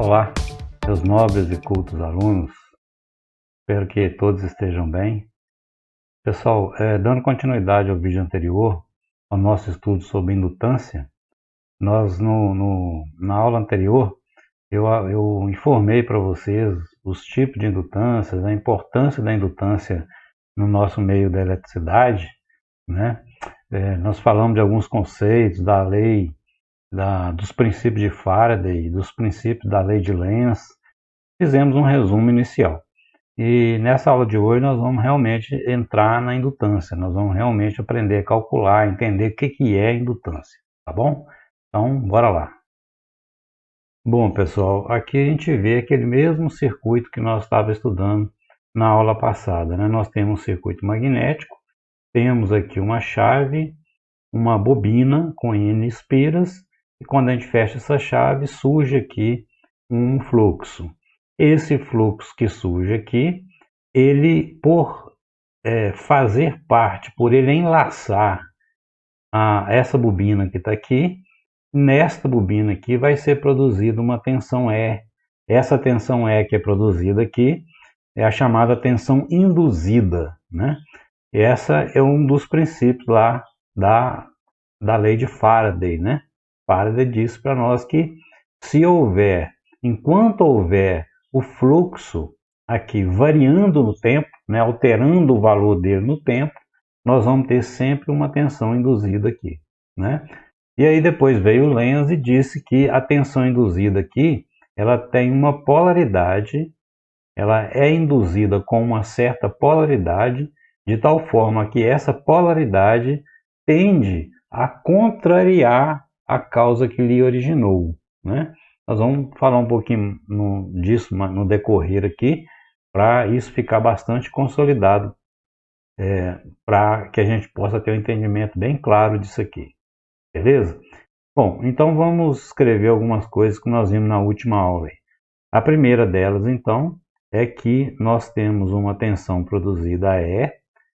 Olá, meus nobres e cultos alunos, espero que todos estejam bem. Pessoal, dando continuidade ao vídeo anterior, ao nosso estudo sobre indutância, nós na aula anterior eu informei para vocês os tipos de indutâncias, a importância da indutância no nosso meio da eletricidade, né? Nós falamos de alguns conceitos da lei, dos princípios de Faraday, dos princípios da lei de Lenz. Fizemos um resumo inicial. E nessa aula de hoje nós vamos realmente entrar na indutância, nós vamos realmente aprender a calcular, entender o que é indutância, tá bom? Então, bora lá. Bom, pessoal, aqui a gente vê aquele mesmo circuito que nós estávamos estudando na aula passada, né? Nós temos um circuito magnético, temos aqui uma chave, uma bobina com N espiras, e quando a gente fecha essa chave, surge aqui um fluxo. Esse fluxo que surge aqui, ele por fazer parte, por ele enlaçar essa bobina que está aqui, nesta bobina aqui vai ser produzida uma tensão E. Essa tensão E que é produzida aqui é a chamada tensão induzida, né? E essa é um dos princípios lá da lei de Faraday, né? Faraday disse para nós que se houver, enquanto houver o fluxo aqui variando no tempo, né, alterando o valor dele no tempo, nós vamos ter sempre uma tensão induzida aqui, né? E aí depois veio o Lenz e disse que a tensão induzida aqui, ela tem uma polaridade, ela é induzida com uma certa polaridade, de tal forma que essa polaridade tende a contrariar a causa que lhe originou, né? Nós vamos falar um pouquinho disso no decorrer aqui, para isso ficar bastante consolidado, para que a gente possa ter um entendimento bem claro disso aqui, beleza? Bom, então vamos escrever algumas coisas que nós vimos na última aula. A primeira delas, então, é que nós temos uma tensão produzida E,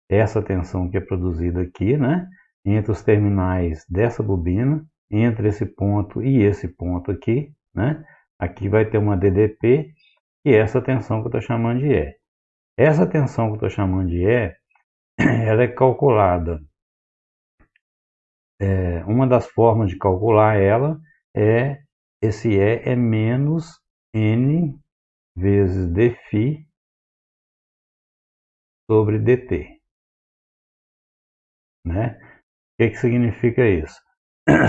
essa tensão que é produzida aqui, né, entre os terminais dessa bobina, entre esse ponto e esse ponto aqui, né, aqui vai ter uma DDP, e essa tensão que eu estou chamando de E. Essa tensão que eu estou chamando de E, ela é calculada, uma das formas de calcular ela é, esse E é menos N vezes dφ sobre dt, né? O que significa isso?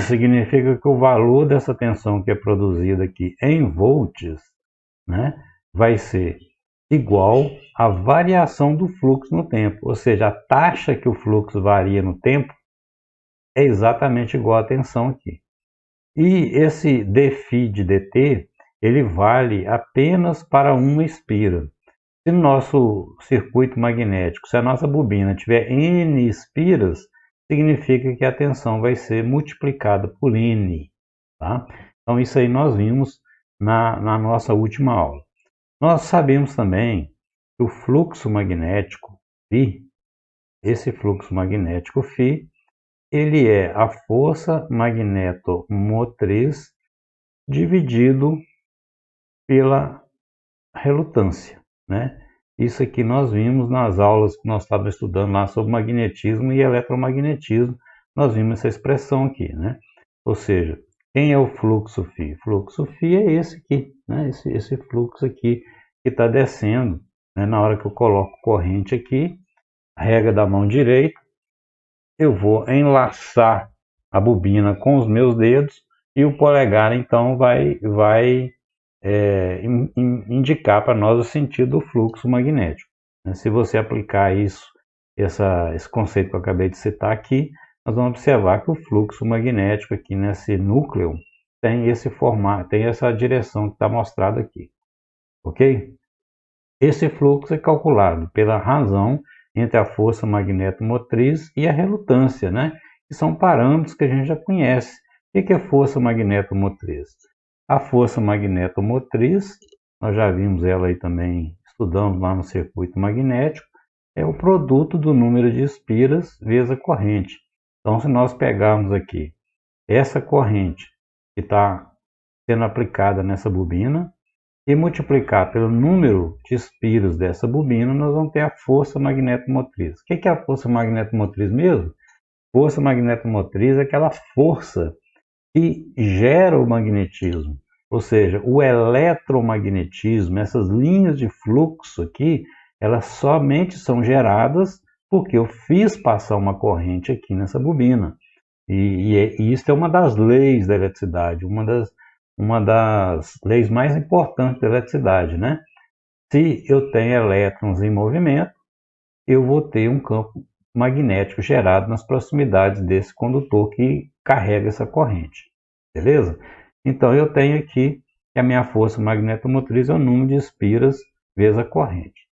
Significa que o valor dessa tensão que é produzida aqui em volts, né, vai ser igual à variação do fluxo no tempo, ou seja, a taxa que o fluxo varia no tempo é exatamente igual à tensão aqui. E esse dφ de dt, ele vale apenas para uma espira. Se no nosso circuito magnético, se a nossa bobina tiver N espiras, significa que a tensão vai ser multiplicada por N, tá? Então isso aí nós vimos na nossa última aula. Nós sabemos também que o fluxo magnético φ, esse fluxo magnético φ, ele é a força magnetomotriz dividido pela relutância, né? Isso aqui nós vimos nas aulas que nós estávamos estudando lá sobre magnetismo e eletromagnetismo, nós vimos essa expressão aqui, né? Ou seja, quem é o fluxo φ? Fluxo φ é esse aqui, né? Esse fluxo aqui que está descendo, né? Na hora que eu coloco corrente aqui, régua da mão direita, eu vou enlaçar a bobina com os meus dedos e o polegar então vai indicar para nós o sentido do fluxo magnético. Se você aplicar esse conceito que eu acabei de citar aqui, nós vamos observar que o fluxo magnético aqui nesse núcleo tem esse formato, tem essa direção que está mostrada aqui, ok? Esse fluxo é calculado pela razão entre a força magnetomotriz e a relutância, né? Que são parâmetros que a gente já conhece. O que é força magnetomotriz? A força magnetomotriz, nós já vimos ela aí também, estudamos lá no circuito magnético, é o produto do número de espiras vezes a corrente. Então, se nós pegarmos aqui essa corrente que está sendo aplicada nessa bobina, e multiplicar pelo número de espiras dessa bobina, nós vamos ter a força magnetomotriz. O que é a força magnetomotriz mesmo? Força magnetomotriz é aquela força que gera o magnetismo. Ou seja, o eletromagnetismo, essas linhas de fluxo aqui, elas somente são geradas porque eu fiz passar uma corrente aqui nessa bobina. E isso é uma das leis da eletricidade, uma das leis mais importantes da eletricidade, né? Se eu tenho elétrons em movimento, eu vou ter um campo magnético gerado nas proximidades desse condutor que carrega essa corrente, beleza? Então eu tenho aqui que a minha força magnetomotriz é o número de espiras vezes a corrente.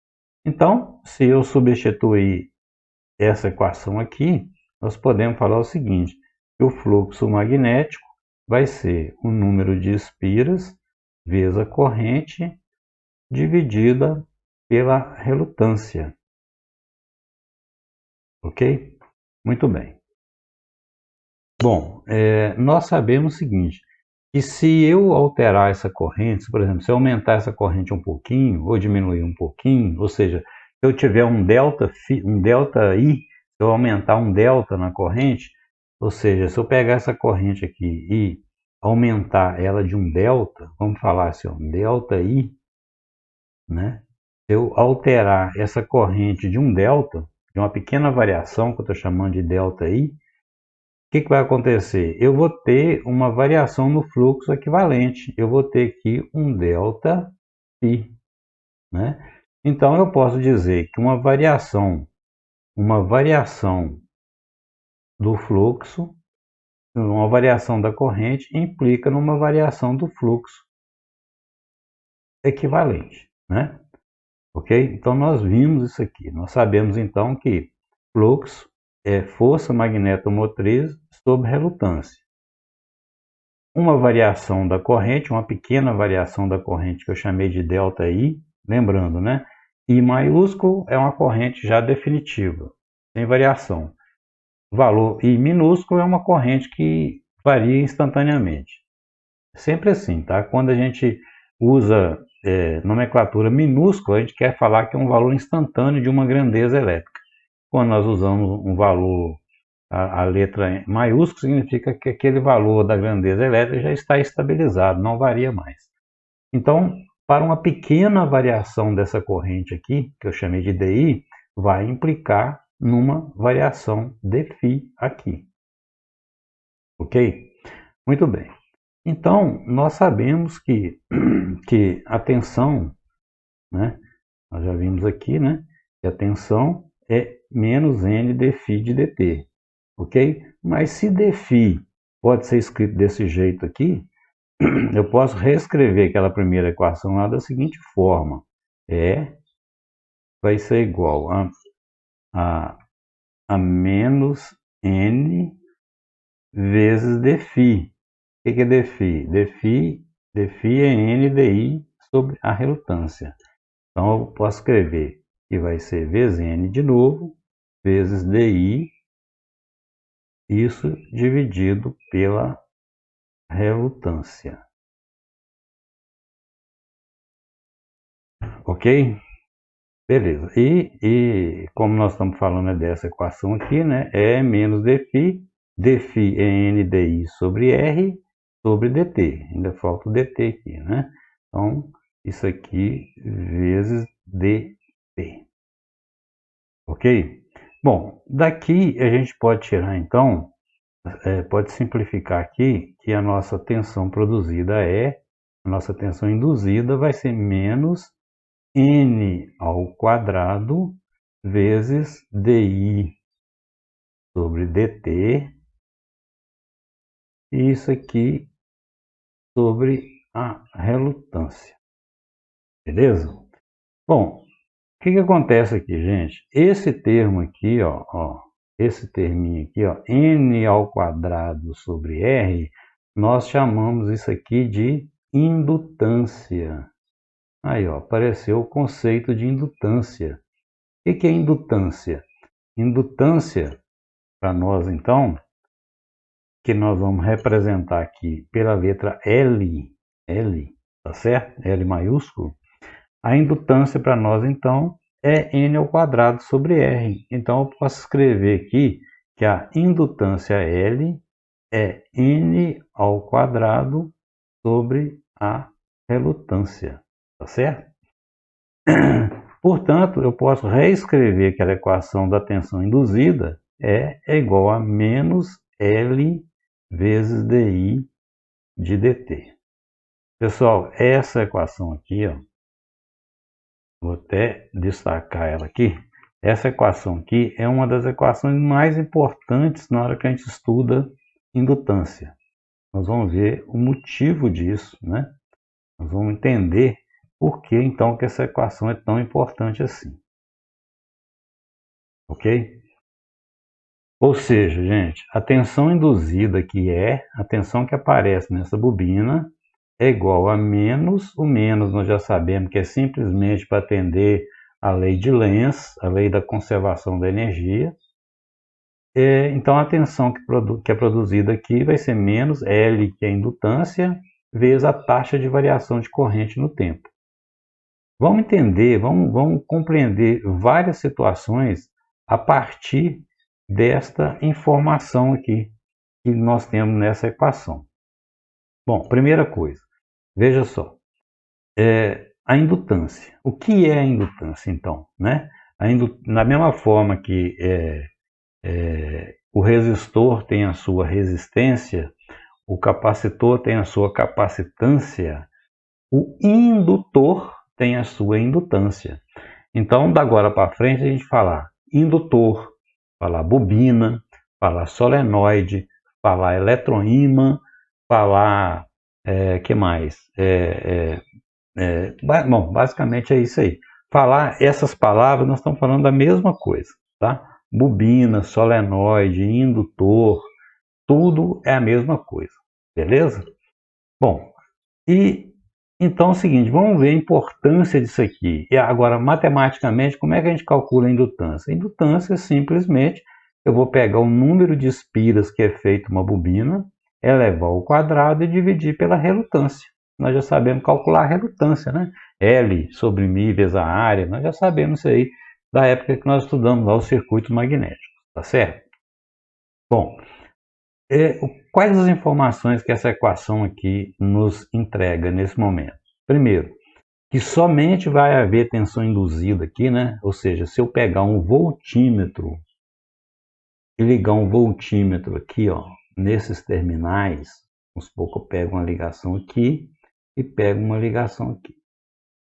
Então, se eu substituir essa equação aqui, nós podemos falar o seguinte, que o fluxo magnético vai ser o número de espiras vezes a corrente dividida pela relutância. Ok? Muito bem. Bom, nós sabemos o seguinte, que se eu alterar essa corrente, por exemplo, se eu aumentar essa corrente um pouquinho, ou diminuir um pouquinho, ou seja, se eu tiver um delta I, se eu aumentar um delta na corrente, ou seja, se eu pegar essa corrente aqui e aumentar ela de um delta, vamos falar assim, ó, delta I, né? Se eu alterar essa corrente de um delta, de uma pequena variação que eu estou chamando de delta I, o que vai acontecer? Eu vou ter uma variação no fluxo equivalente. Eu vou ter aqui um delta I, né? Então eu posso dizer que uma variação do fluxo, uma variação da corrente implica numa variação do fluxo equivalente, né? Ok? Então nós vimos isso aqui. Nós sabemos então que fluxo é força magnetomotriz sobre relutância. Uma variação da corrente, uma pequena variação da corrente que eu chamei de delta I, lembrando, né? I maiúsculo é uma corrente já definitiva, sem variação. Valor I minúsculo é uma corrente que varia instantaneamente. Sempre assim, tá? Quando a gente usa nomenclatura minúscula, a gente quer falar que é um valor instantâneo de uma grandeza elétrica. Quando nós usamos um valor, a letra maiúscula, significa que aquele valor da grandeza elétrica já está estabilizado, não varia mais. Então, para uma pequena variação dessa corrente aqui, que eu chamei de DI, vai implicar numa variação de φ aqui. Ok? Muito bem. Então, nós sabemos que a tensão, né, nós já vimos aqui, né, que a tensão é menos N dφ de dt, ok? Mas se dφ pode ser escrito desse jeito aqui, eu posso reescrever aquela primeira equação lá da seguinte forma, vai ser igual a menos N vezes dφ. O que é dφ? dφ é N dI sobre a relutância. Então, eu posso escrever que vai ser vezes N de novo, vezes dI, isso dividido pela relutância. Ok? Beleza. E como nós estamos falando dessa equação aqui, né? É menos dφ. dφ é N dI sobre R sobre dt. Ainda falta o dt aqui, né? Então, isso aqui vezes dt. Ok? Bom, daqui a gente pode tirar, então, pode simplificar aqui que a nossa tensão produzida a nossa tensão induzida vai ser menos N ao quadrado vezes dI sobre dt, e isso aqui sobre a relutância. Beleza? Bom, o que acontece aqui, gente? Esse termo aqui, esse terminho aqui, N ao quadrado sobre R, nós chamamos isso aqui de indutância. Aí, apareceu o conceito de indutância. O que é indutância? Indutância, para nós, então, que nós vamos representar aqui pela letra L, tá certo? L maiúsculo. A indutância para nós, então, é N ao quadrado sobre R. Então, eu posso escrever aqui que a indutância L é N ao quadrado sobre a relutância, tá certo? Portanto, eu posso reescrever aquela equação da tensão induzida é igual a menos L vezes dI de dt. Pessoal, essa equação aqui, ó, vou até destacar ela aqui. Essa equação aqui é uma das equações mais importantes na hora que a gente estuda indutância. Nós vamos ver o motivo disso, né? Nós vamos entender por que então que essa equação é tão importante assim. Ok? Ou seja, gente, a tensão induzida, que é a tensão que aparece nessa bobina, é igual a menos, o menos nós já sabemos que é simplesmente para atender a lei de Lenz, a lei da conservação da energia. Então a tensão que é produzida aqui vai ser menos L, que é a indutância, vezes a taxa de variação de corrente no tempo. Vamos entender, vamos compreender várias situações a partir desta informação aqui que nós temos nessa equação. Bom, primeira coisa, veja só, a indutância. O que é a indutância, então? Né? Na mesma forma que o resistor tem a sua resistência, o capacitor tem a sua capacitância, o indutor tem a sua indutância. Então, da agora para frente, a gente falar indutor, falar bobina, falar solenoide, falar eletroímã, falar, que mais? Bom, basicamente é isso aí. Falar essas palavras, nós estamos falando da mesma coisa, tá? Bobina, solenoide, indutor, tudo é a mesma coisa, beleza? Bom, e então é o seguinte, vamos ver a importância disso aqui. E agora, matematicamente, como é que a gente calcula a indutância? A indutância, simplesmente, eu vou pegar o número de espiras que é feito uma bobina, elevar ao quadrado e dividir pela relutância. Nós já sabemos calcular a relutância, né? L sobre μ vezes a área, nós já sabemos isso aí da época que nós estudamos lá os circuitos magnéticos, tá certo? Bom, quais as informações que essa equação aqui nos entrega nesse momento? Primeiro, que somente vai haver tensão induzida aqui, né? Ou seja, se eu pegar um voltímetro e ligar um voltímetro aqui, ó, nesses terminais, vamos supor que eu pego uma ligação aqui e pego uma ligação aqui,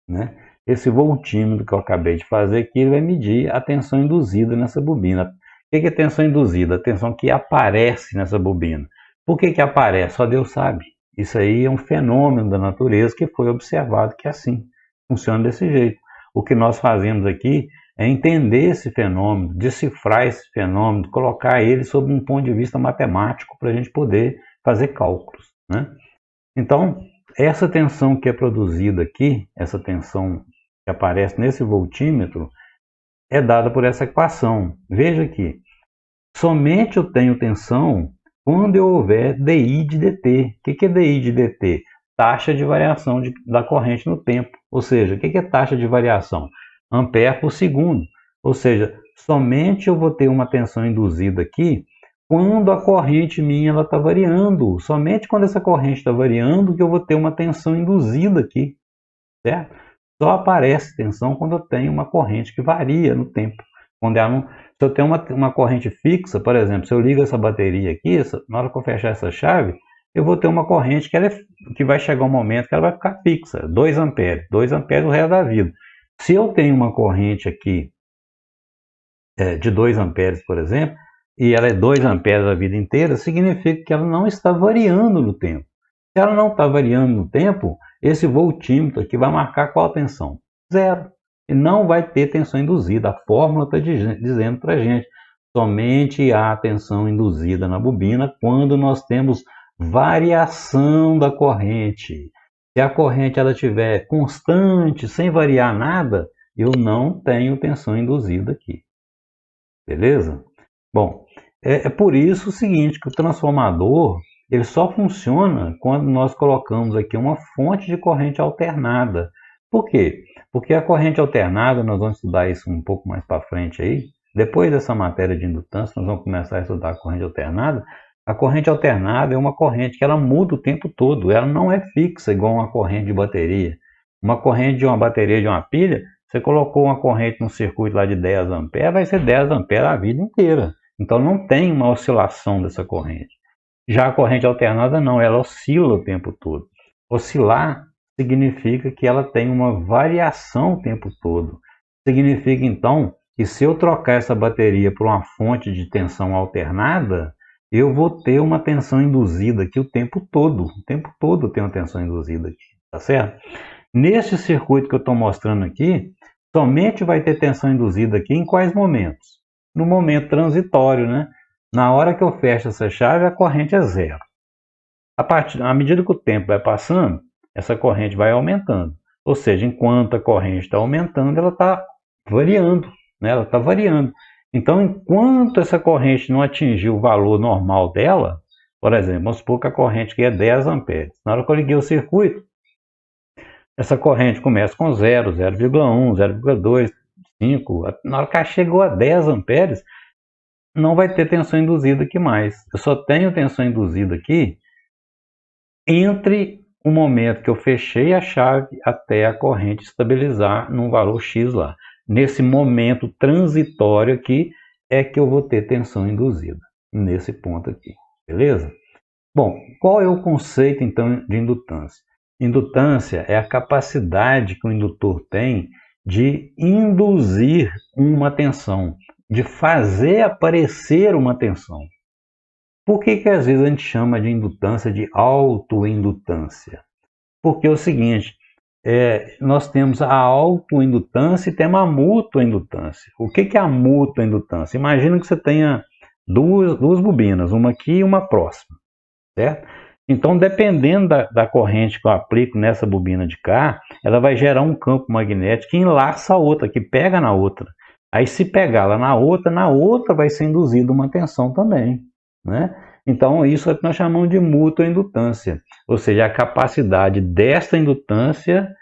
né? Esse voltímetro que eu acabei de fazer aqui, ele vai medir a tensão induzida nessa bobina. O que é tensão induzida? A tensão que aparece nessa bobina. Por que aparece? Só Deus sabe. Isso aí é um fenômeno da natureza que foi observado que é assim, funciona desse jeito. O que nós fazemos aqui é entender esse fenômeno, decifrar esse fenômeno, colocar ele sob um ponto de vista matemático para a gente poder fazer cálculos, né? Então, essa tensão que é produzida aqui, essa tensão que aparece nesse voltímetro, é dada por essa equação. Veja aqui, somente eu tenho tensão quando eu houver dI de dt. O que é dI de dt? Taxa de variação da corrente no tempo. Ou seja, o que é taxa de variação? Ampere por segundo. Ou seja, somente eu vou ter uma tensão induzida aqui quando a corrente minha está variando. Somente quando essa corrente está variando que eu vou ter uma tensão induzida aqui. Certo? Só aparece tensão quando eu tenho uma corrente que varia no tempo. Quando se eu tenho uma corrente fixa, por exemplo, se eu ligo essa bateria aqui, na hora que eu fechar essa chave, eu vou ter uma corrente que vai chegar um momento que ela vai ficar fixa, 2 amperes. 2 amperes o resto da vida. Se eu tenho uma corrente aqui de 2 amperes, por exemplo, e ela é 2 amperes a vida inteira, significa que ela não está variando no tempo. Se ela não está variando no tempo, esse voltímetro aqui vai marcar qual tensão? Zero. E não vai ter tensão induzida. A fórmula está dizendo para a gente. Somente há tensão induzida na bobina quando nós temos variação da corrente. Se a corrente ela estiver constante, sem variar nada, eu não tenho tensão induzida aqui. Beleza? Bom, é por isso o seguinte, que o transformador ele só funciona quando nós colocamos aqui uma fonte de corrente alternada. Por quê? Porque a corrente alternada, nós vamos estudar isso um pouco mais para frente aí, depois dessa matéria de indutância, nós vamos começar a estudar a corrente alternada. A corrente alternada é uma corrente que ela muda o tempo todo, ela não é fixa igual uma corrente de bateria. Uma corrente de uma bateria de uma pilha, você colocou uma corrente no circuito lá de 10 amperes, vai ser 10 amperes a vida inteira. Então não tem uma oscilação dessa corrente. Já a corrente alternada não, ela oscila o tempo todo. Oscilar significa que ela tem uma variação o tempo todo. Significa então que se eu trocar essa bateria por uma fonte de tensão alternada, eu vou ter uma tensão induzida aqui o tempo todo. O tempo todo tem uma tensão induzida aqui, tá certo? Neste circuito que eu estou mostrando aqui, somente vai ter tensão induzida aqui em quais momentos? No momento transitório, né? Na hora que eu fecho essa chave, a corrente é zero. À medida que o tempo vai passando, essa corrente vai aumentando. Ou seja, enquanto a corrente está aumentando, ela está variando, né? Ela está variando. Então, enquanto essa corrente não atingir o valor normal dela, por exemplo, vamos supor que a corrente aqui é 10 amperes. Na hora que eu liguei o circuito, essa corrente começa com 0, 0,1, 0,2, 5. Na hora que ela chegou a 10 amperes, não vai ter tensão induzida aqui mais. Eu só tenho tensão induzida aqui entre o momento que eu fechei a chave até a corrente estabilizar num valor X lá. Nesse momento transitório aqui é que eu vou ter tensão induzida, nesse ponto aqui, beleza? Bom, qual é o conceito então de indutância? Indutância é a capacidade que o indutor tem de induzir uma tensão, de fazer aparecer uma tensão. Por que às vezes a gente chama de indutância de autoindutância? Porque é o seguinte, nós temos a autoindutância e temos a mútua indutância. O que é a mútua indutância? Imagina que você tenha duas bobinas, uma aqui e uma próxima, certo? Então, dependendo da corrente que eu aplico nessa bobina de cá, ela vai gerar um campo magnético que enlaça a outra, que pega na outra. Aí, se pegar lá na outra vai ser induzida uma tensão também, né? Então, isso é o que nós chamamos de mútua indutância, ou seja, a capacidade desta indutância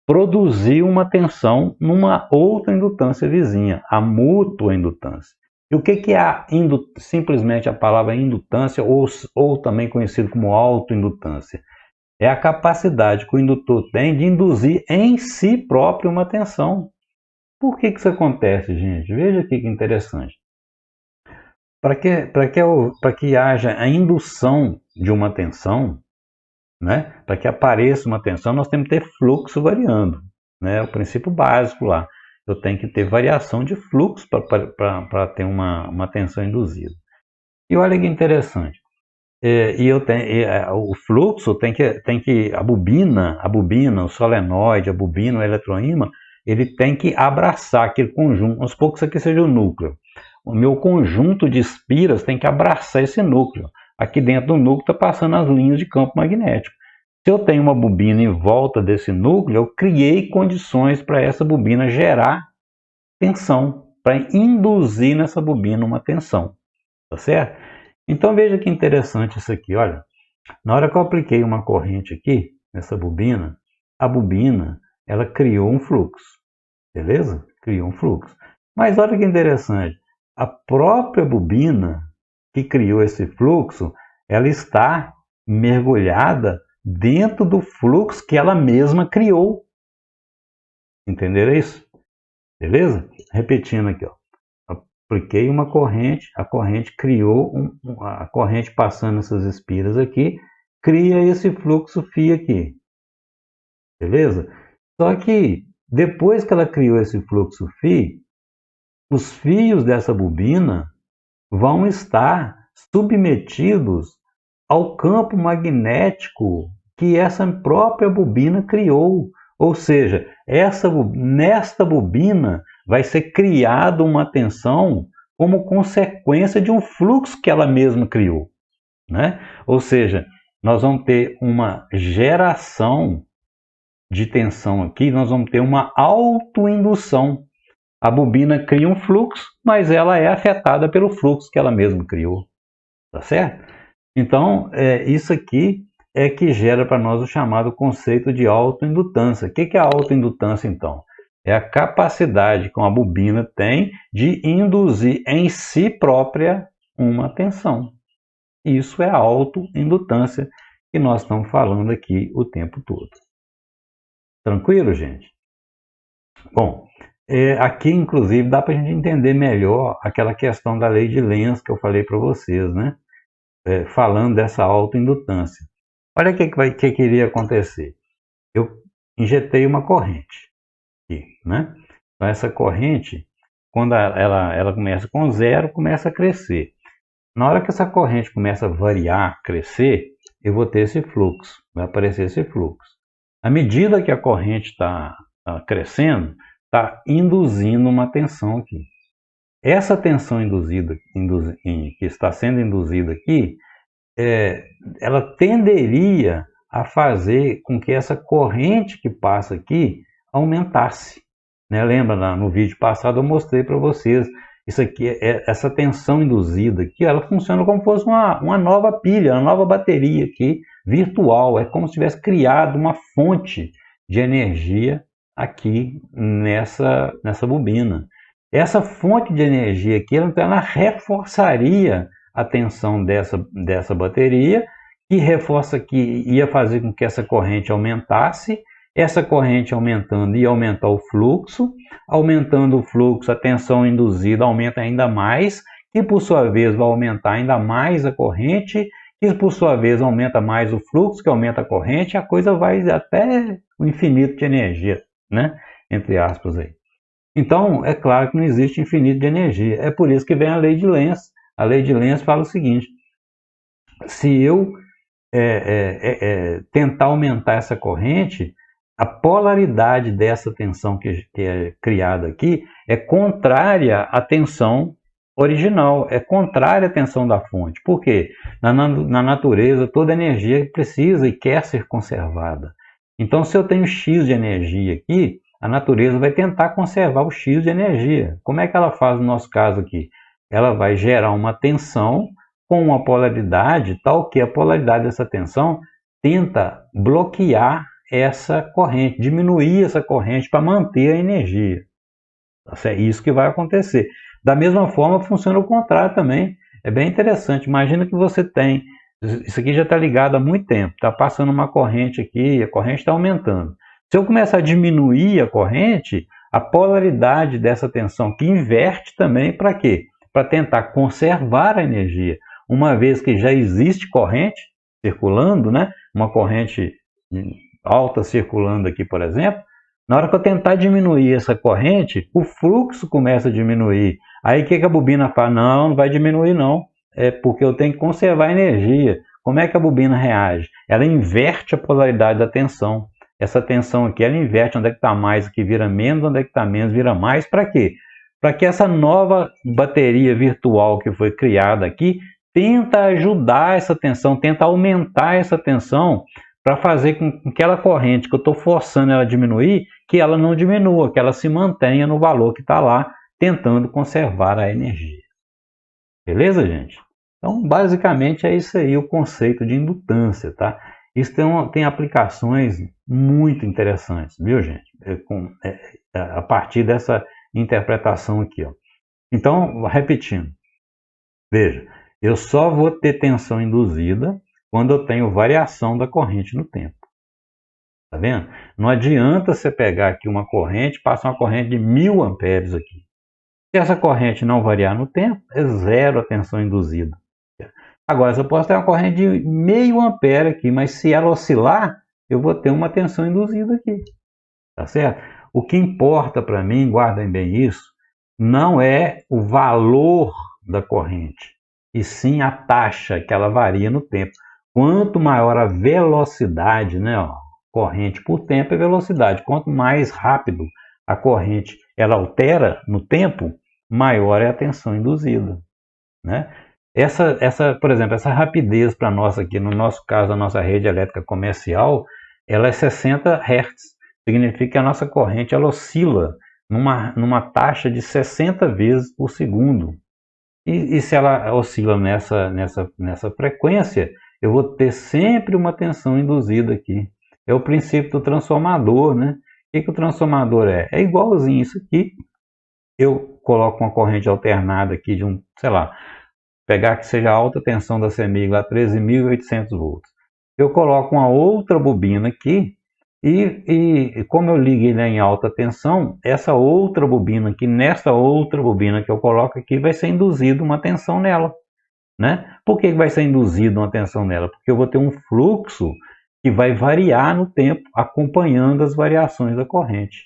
produzir uma tensão numa outra indutância vizinha, a mútua indutância. E o que é simplesmente a palavra indutância, ou também conhecido como autoindutância? É a capacidade que o indutor tem de induzir em si próprio uma tensão. Por que isso acontece, gente? Veja aqui que interessante. Para que haja a indução de uma tensão, né? Para que apareça uma tensão, nós temos que ter fluxo variando, né? O princípio básico lá. Eu tenho que ter variação de fluxo para ter uma tensão induzida. E olha que interessante. O fluxo tem que a bobina, o solenoide, a bobina, o eletroímã, ele tem que abraçar aquele conjunto. Vamos supor que isso aqui seja o núcleo. O meu conjunto de espiras tem que abraçar esse núcleo. Aqui dentro do núcleo está passando as linhas de campo magnético. Se eu tenho uma bobina em volta desse núcleo, eu criei condições para essa bobina gerar tensão, para induzir nessa bobina uma tensão, tá certo? Então veja que interessante isso aqui, olha. Na hora que eu apliquei uma corrente aqui, nessa bobina, a bobina, ela criou um fluxo, beleza? Criou um fluxo. Mas olha que interessante, a própria bobina que criou esse fluxo, ela está mergulhada dentro do fluxo que ela mesma criou. Entenderam isso? Beleza? Repetindo aqui, ó. Apliquei uma corrente, a corrente criou, a corrente passando essas espiras aqui, cria esse fluxo φ aqui. Beleza? Só que depois que ela criou esse fluxo φ, os fios dessa bobina vão estar submetidos ao campo magnético que essa própria bobina criou. Ou seja, nesta bobina vai ser criada uma tensão como consequência de um fluxo que ela mesma criou, né? Ou seja, nós vamos ter uma geração de tensão aqui, nós vamos ter uma autoindução. A bobina cria um fluxo, mas ela é afetada pelo fluxo que ela mesma criou, tá certo? Então, isso aqui é que gera para nós o chamado conceito de autoindutância. O que é a autoindutância, então? É a capacidade que uma bobina tem de induzir em si própria uma tensão. Isso é a autoindutância que nós estamos falando aqui o tempo todo. Tranquilo, gente? Bom, aqui inclusive dá para a gente entender melhor aquela questão da lei de Lenz que eu falei para vocês, né? Falando dessa autoindutância. Olha o que iria acontecer. Eu injetei uma corrente aqui, né? Então, essa corrente, quando ela começa com zero, começa a crescer. Na hora que essa corrente começa a variar, crescer, eu vou ter esse fluxo, vai aparecer esse fluxo. À medida que a corrente está crescendo, está induzindo uma tensão aqui. Essa tensão que está sendo induzida aqui, ela tenderia a fazer com que essa corrente que passa aqui aumentasse. Né? Lembra, no vídeo passado eu mostrei para vocês, isso aqui, essa tensão induzida aqui, ela funciona como se fosse uma nova pilha, uma nova bateria aqui, virtual. É como se tivesse criado uma fonte de energia aqui nessa bobina. Essa fonte de energia aqui, ela reforçaria a tensão dessa bateria, que ia fazer com que essa corrente aumentasse. Essa corrente aumentando ia aumentar o fluxo, aumentando o fluxo, a tensão induzida aumenta ainda mais, que por sua vez vai aumentar ainda mais a corrente, que por sua vez aumenta mais o fluxo, que aumenta a corrente, a coisa vai até o infinito de energia, né? Entre aspas aí. Então, é claro que não existe infinito de energia. É por isso que vem a lei de Lenz. A lei de Lenz fala o seguinte: se eu tentar aumentar essa corrente, a polaridade dessa tensão que é criada aqui é contrária à tensão original, é contrária à tensão da fonte. Por quê? Na natureza, toda energia precisa e quer ser conservada. Então, se eu tenho X de energia aqui, a natureza vai tentar conservar o X de energia. Como é que ela faz no nosso caso aqui? Ela vai gerar uma tensão com uma polaridade tal que a polaridade dessa tensão tenta bloquear essa corrente, diminuir essa corrente para manter a energia. É isso que vai acontecer. Da mesma forma, funciona o contrário também. É bem interessante. Imagina que você tem, isso aqui já está ligado há muito tempo, está passando uma corrente aqui, a corrente está aumentando. Se eu começar a diminuir a corrente, a polaridade dessa tensão que inverte também para quê? Para tentar conservar a energia. Uma vez que já existe corrente circulando, né? Uma corrente alta circulando aqui, por exemplo, na hora que eu tentar diminuir essa corrente, o fluxo começa a diminuir. Aí o que a bobina fala? Não vai diminuir não, é porque eu tenho que conservar a energia. Como é que a bobina reage? Ela inverte a polaridade da tensão. Essa tensão aqui, ela inverte, onde é que está mais, aqui vira menos, onde é que está menos, vira mais. Para quê? Para que essa nova bateria virtual que foi criada aqui tenta ajudar essa tensão, tenta aumentar essa tensão para fazer com que aquela corrente que eu estou forçando ela a diminuir, que ela não diminua, que ela se mantenha no valor que está lá, tentando conservar a energia. Beleza, gente? Então, basicamente é isso aí o conceito de indutância, tá? Isso tem aplicações muito interessantes, viu, gente? A partir dessa interpretação aqui, ó. Então, repetindo. Veja, eu só vou ter tensão induzida quando eu tenho variação da corrente no tempo. Tá vendo? Não adianta você pegar aqui uma corrente, passa uma corrente de 1000 amperes aqui. Se essa corrente não variar no tempo, é zero a tensão induzida. Agora, eu posso ter uma corrente de meio ampere aqui, mas se ela oscilar, eu vou ter uma tensão induzida aqui. Tá certo? O que importa para mim, guardem bem isso, não é o valor da corrente, e sim a taxa que ela varia no tempo. Quanto maior a velocidade, né, corrente por tempo é velocidade. Quanto mais rápido a corrente ela altera no tempo, maior é a tensão induzida, né? Por exemplo, essa rapidez para nós aqui, no nosso caso, a nossa rede elétrica comercial, ela é 60 Hz. Significa que a nossa corrente ela oscila numa taxa de 60 vezes por segundo. E se ela oscila nessa frequência, eu vou ter sempre uma tensão induzida aqui. É o princípio do transformador, né? O que o transformador é? É igualzinho isso aqui. Eu coloco uma corrente alternada aqui de sei lá, pegar que seja a alta tensão da CEMIG lá 13.800 volts. Eu coloco uma outra bobina aqui e como eu liguei ele em alta tensão, essa outra bobina aqui, nessa outra bobina que eu coloco aqui, vai ser induzida uma tensão nela, né? Por que vai ser induzida uma tensão nela? Porque eu vou ter um fluxo que vai variar no tempo, acompanhando as variações da corrente.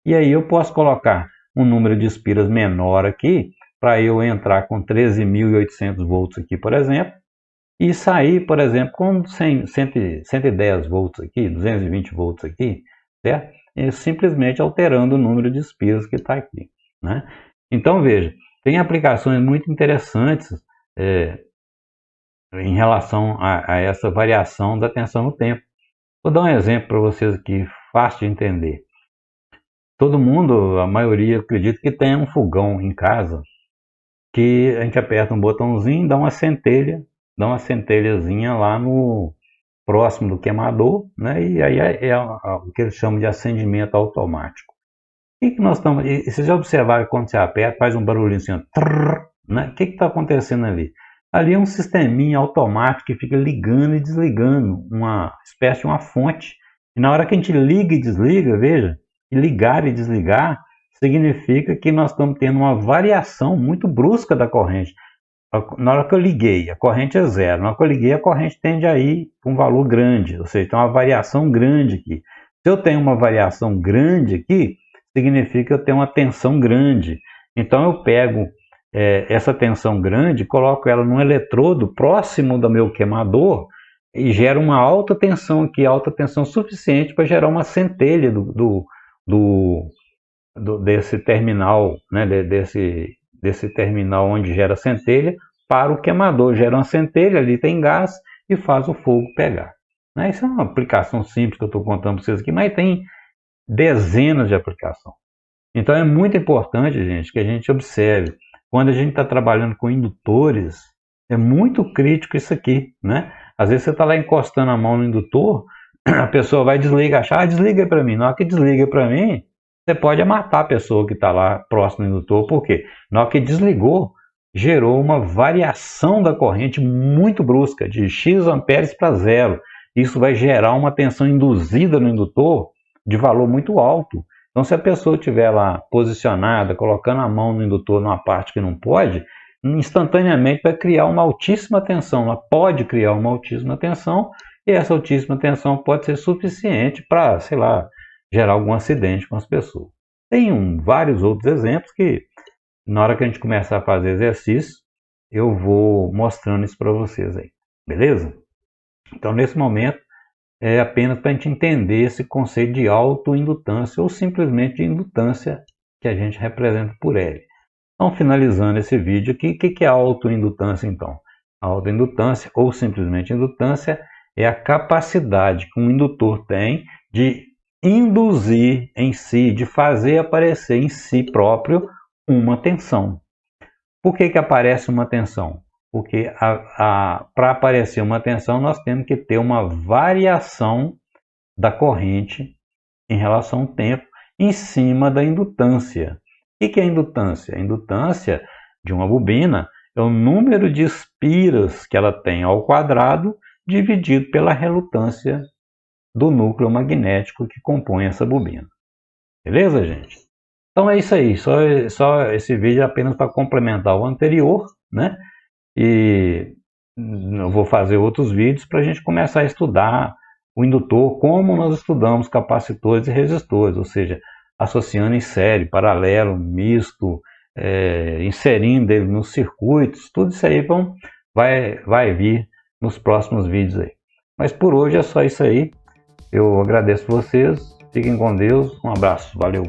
E aí eu posso colocar um número de espiras menor aqui, para eu entrar com 13.800 volts aqui, por exemplo, e sair, por exemplo, com 110 volts aqui, 220 volts aqui, certo? E simplesmente alterando o número de espiras que está aqui, né? Então, veja, tem aplicações muito interessantes em relação a essa variação da tensão no tempo. Vou dar um exemplo para vocês aqui, fácil de entender. Todo mundo, a maioria, acredita que tem um fogão em casa, que a gente aperta um botãozinho, dá uma centelhazinha lá no próximo do queimador, né? E aí é o que eles chamam de acendimento automático. O que nós estamos? E vocês já observaram que quando você aperta, faz um barulhinho assim, ó, trrr, né? O que está acontecendo ali? Ali é um sisteminha automático que fica ligando e desligando, uma espécie de uma fonte. E na hora que a gente liga e desliga, veja, e ligar e desligar, significa que nós estamos tendo uma variação muito brusca da corrente. Na hora que eu liguei, a corrente é zero. Na hora que eu liguei, a corrente tende a ir para um valor grande, ou seja, tem uma variação grande aqui. Se eu tenho uma variação grande aqui, significa que eu tenho uma tensão grande. Então eu pego essa tensão grande, coloco ela num eletrodo próximo do meu queimador e gero uma alta tensão aqui, alta tensão suficiente para gerar uma centelha desse terminal, né, desse terminal onde gera centelha, para o queimador. Gera uma centelha, ali tem gás e faz o fogo pegar. Né? Isso é uma aplicação simples que eu estou contando para vocês aqui, mas tem dezenas de aplicações. Então é muito importante, gente, que a gente observe. Quando a gente está trabalhando com indutores, é muito crítico isso aqui, né? Às vezes você está lá encostando a mão no indutor, a pessoa vai desligar, desliga para mim. Na hora que desliga para mim, você pode matar a pessoa que está lá próximo do indutor, porque na hora que desligou, gerou uma variação da corrente muito brusca, de X amperes para zero. Isso vai gerar uma tensão induzida no indutor de valor muito alto. Então, se a pessoa estiver lá posicionada, colocando a mão no indutor numa parte que não pode, instantaneamente vai criar uma altíssima tensão. Ela pode criar uma altíssima tensão, e essa altíssima tensão pode ser suficiente para, sei lá, gerar algum acidente com as pessoas. Tem vários outros exemplos que, na hora que a gente começar a fazer exercício, eu vou mostrando isso para vocês aí, beleza? Então, nesse momento, é apenas para a gente entender esse conceito de autoindutância ou simplesmente de indutância que a gente representa por L. Então, finalizando esse vídeo aqui, o que é autoindutância então? A autoindutância ou simplesmente indutância é a capacidade que um indutor tem de induzir em si, de fazer aparecer em si próprio uma tensão. Por que aparece uma tensão? Porque para aparecer uma tensão, nós temos que ter uma variação da corrente em relação ao tempo em cima da indutância. O que é a indutância? A indutância de uma bobina é o número de espiras que ela tem ao quadrado dividido pela relutância do núcleo magnético que compõe essa bobina. Beleza, gente? Então é isso aí. Só esse vídeo é apenas para complementar o anterior, né? E eu vou fazer outros vídeos para a gente começar a estudar o indutor, como nós estudamos capacitores e resistores, ou seja, associando em série, paralelo, misto, inserindo ele nos circuitos, tudo isso aí vai vir nos próximos vídeos aí. Mas por hoje é só isso aí. Eu agradeço vocês, fiquem com Deus, um abraço, valeu!